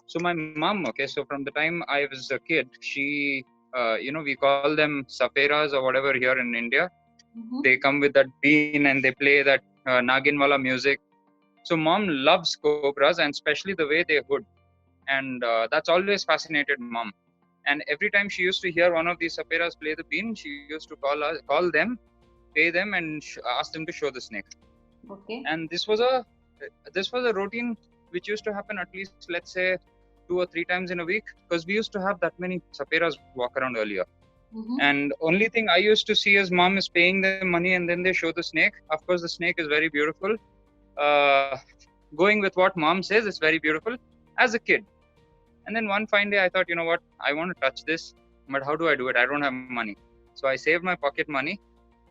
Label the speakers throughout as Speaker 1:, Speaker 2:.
Speaker 1: So my mom, okay, so from the time I was a kid, she, we call them saperas or whatever here in India. They come with that bean and they play that Naginwala music. So mom loves cobras and especially the way they hood. And that's always fascinated mom. And every time she used to hear one of these saperas play the bean, she used to call them, pay them, and ask them to show the snake.
Speaker 2: Okay.
Speaker 1: And this was a routine which used to happen at least, let's say, 2 or 3 times in a week, because we used to have that many saperas walk around earlier. And only thing I used to see is mom is paying them money and then they show the snake. Of course, the snake is very beautiful. Uh, Going with what mom says, it's very beautiful as a kid. And then one fine day, I thought, you know what? I want to touch this, but how do I do it? I don't have money. So I saved my pocket money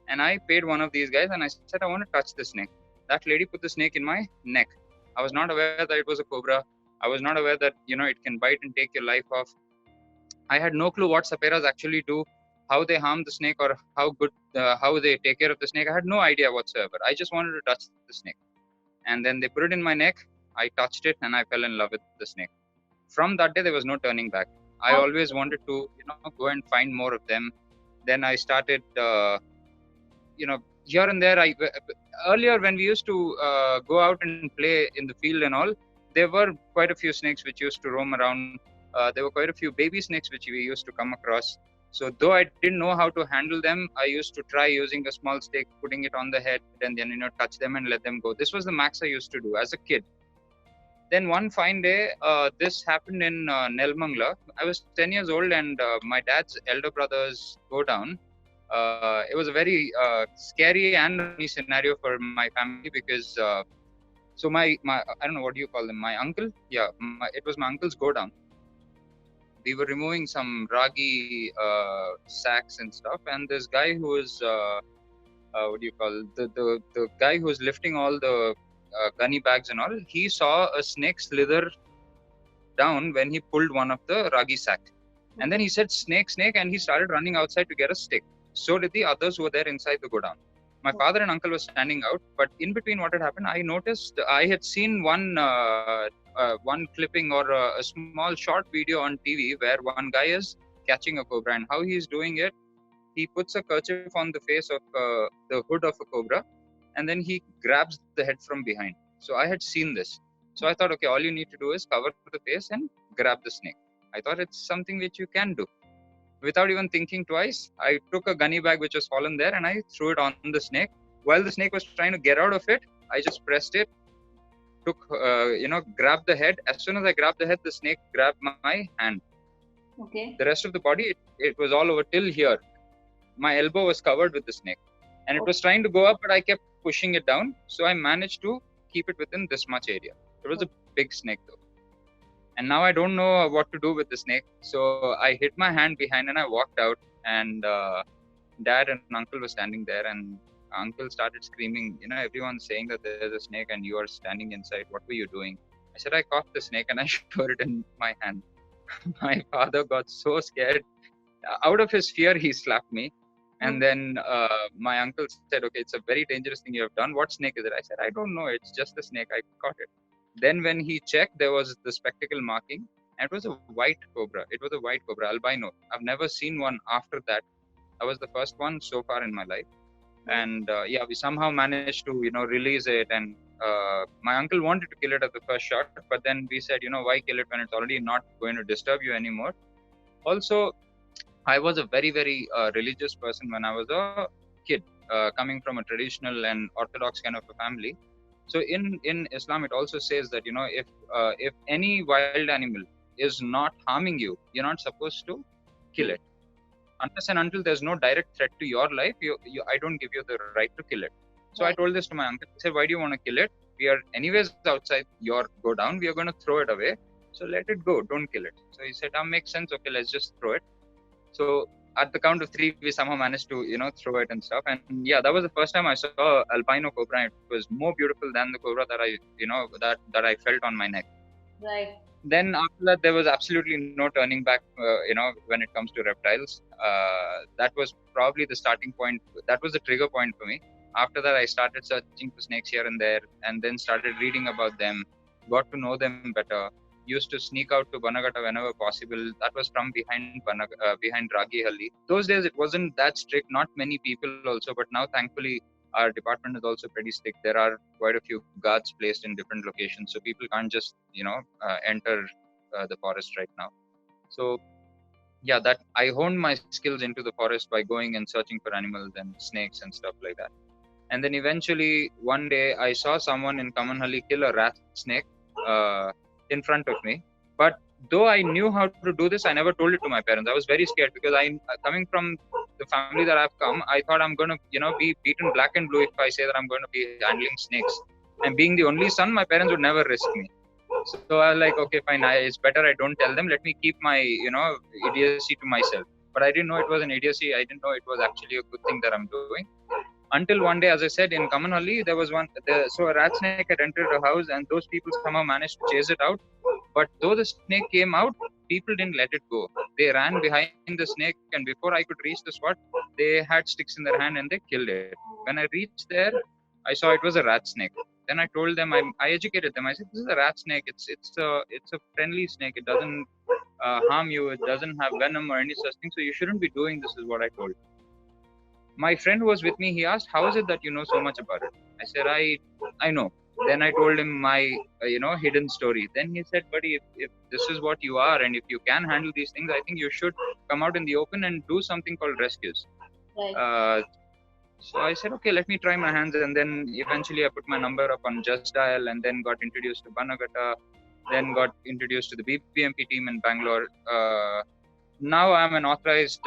Speaker 1: and I paid one of these guys and I said, I want to touch the snake. That lady put the snake in my neck. I was not aware that it was a cobra. I was not aware that, it can bite and take your life off. I had no clue what saperas actually do, how they harm the snake, or how they take care of the snake. I had no idea whatsoever. I just wanted to touch the snake. And then they put it in my neck. I touched it and I fell in love with the snake. From that day, there was no turning back. I always wanted to, go and find more of them. Then I started, here and there. Earlier when we used to go out and play in the field and all, there were quite a few snakes which used to roam around. There were quite a few baby snakes which we used to come across. So though I didn't know how to handle them, I used to try using a small stick, putting it on the head, and then touch them and let them go. This was the max I used to do as a kid. Then one fine day, this happened in Nelmangla. I was 10 years old, and my dad's elder brothers go down. It was a very scary and funny scenario for my family because so my I don't know, what do you call them, my uncle, it was my uncle's go down. We were removing some ragi sacks and stuff, and this guy who was what do you call, the guy who was lifting all the gunny bags and all, he saw a snake slither down when he pulled one of the ragi sack. And then he said, snake, snake, and he started running outside to get a stick. So did the others who were there inside the godown. My father and uncle were standing out, but in between what had happened, I noticed, I had seen one clipping or a small short video on TV where one guy is catching a cobra, and how he's doing it, he puts a kerchief on the face of the hood of a cobra, and then he grabs the head from behind. So I had seen this. So I thought, okay, all you need to do is cover the face and grab the snake. I thought it's something which you can do. Without even thinking twice, I took a gunny bag which was fallen there and I threw it on the snake. While the snake was trying to get out of it, I just pressed it, grabbed the head. As soon as I grabbed the head, the snake grabbed my hand.
Speaker 2: Okay.
Speaker 1: The rest of the body, it was all over till here. My elbow was covered with the snake. And it was trying to go up, but I kept pushing it down. So I managed to keep it within this much area. It was a big snake though. And now I don't know what to do with the snake. So I hid my hand behind and I walked out. And dad and uncle were standing there. And uncle started screaming, everyone's saying that there's a snake and you are standing inside. What were you doing? I said, I caught the snake and I showed it in my hand. My father got so scared. Out of his fear, he slapped me. And then my uncle said, okay, it's a very dangerous thing you have done. What snake is it? I said, I don't know. It's just a snake. I caught it. Then when he checked, there was the spectacle marking. And it was a white cobra. It was a white cobra, albino. I've never seen one after that. That was the first one so far in my life. And we somehow managed to, release it. And my uncle wanted to kill it at the first shot. But then we said, why kill it when it's already not going to disturb you anymore? Also, I was a very, very religious person when I was a kid, coming from a traditional and orthodox kind of a family. So in Islam, it also says that, if any wild animal is not harming you, you're not supposed to kill it. Unless and until there's no direct threat to your life, I don't give you the right to kill it. So I told this to my uncle. He said, why do you want to kill it? We are anyways outside your go down. We are going to throw it away. So let it go. Don't kill it. So he said, makes sense. Okay, let's just throw it. So at the count of 3, we somehow managed to, throw it and stuff. And that was the first time I saw albino cobra. It was more beautiful than the cobra that I, that I felt on my neck.
Speaker 2: Right.
Speaker 1: Then after that, there was absolutely no turning back, when it comes to reptiles. That was probably the starting point. That was the trigger point for me. After that, I started searching for snakes here and there, and then started reading about them, got to know them better. used to sneak out to Banagatta whenever possible. That was from behind Ragihalli. Those days it wasn't that strict, not many people also, but now thankfully our department is also pretty strict. There are quite a few guards placed in different locations, so people can't just enter the forest right now. So yeah, that I honed my skills into the forest by going and searching for animals and snakes and stuff like that. And then eventually one day I saw someone in Kamanhalli kill a rat snake in front of me. But though I knew how to do this, I never told it to my parents. I was very scared because coming from the family that I've come, I thought I'm going to, be beaten black and blue if I say that I'm going to be handling snakes. And being the only son, my parents would never risk me. So I was like, okay, fine. It's better I don't tell them. Let me keep my, idiocy to myself. But I didn't know it was an idiocy. I didn't know it was actually a good thing that I'm doing. Until one day, as I said, in Kamanhalli, there was so a rat snake had entered a house and those people somehow managed to chase it out. But though the snake came out, people didn't let it go. They ran behind the snake, and before I could reach the spot, they had sticks in their hand and they killed it. When I reached there, I saw it was a rat snake. Then I told them, I educated them. I said, this is a rat snake. It's a friendly snake. It doesn't harm you. It doesn't have venom or any such thing. So you shouldn't be doing this, is what I told. My friend who was with me, he asked, how is it that you know so much about it? I said, I know. Then I told him my, hidden story. Then he said, buddy, if this is what you are and if you can handle these things, I think you should come out in the open and do something called rescues.
Speaker 2: Right.
Speaker 1: So I said, okay, let me try my hands. And then eventually I put my number up on Just Dial and then got introduced to Banagatta, then got introduced to the BBMP team in Bangalore. Now I'm an authorized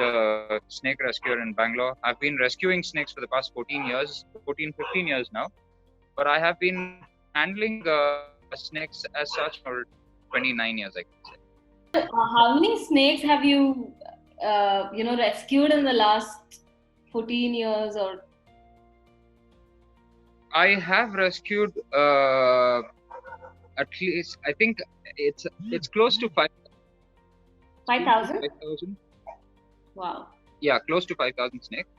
Speaker 1: snake rescuer in Bangalore. I've been rescuing snakes for the past 15 years now. But I have been handling snakes as such for 29 years, I can say.
Speaker 2: How many snakes have you, rescued in the last 14 years or?
Speaker 1: I have rescued at least, I think it's close to
Speaker 2: 5,000?
Speaker 1: 5,000.
Speaker 2: Wow.
Speaker 1: Yeah, close to 5,000 snakes.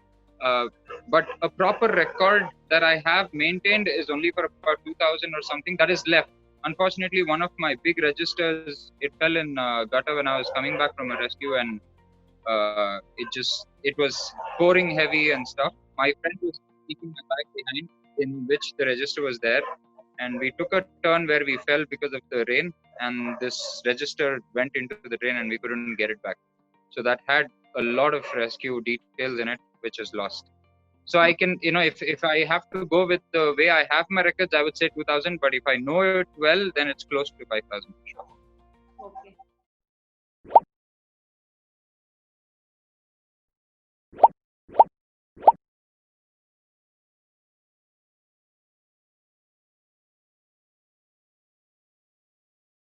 Speaker 1: But a proper record that I have maintained is only for about 2,000 or something that is left. Unfortunately, one of my big registers, it fell in gutter when I was coming back from a rescue, and it was pouring heavy and stuff. My friend was keeping my bag behind, in which the register was there, and we took a turn where we fell because of the rain, and this register went into the drain and we couldn't get it back. So that had a lot of rescue details in it, which is lost. So I can, if I have to go with the way I have my records, I would say 2,000. But if I know it well, then it's close to 5,000 for sure.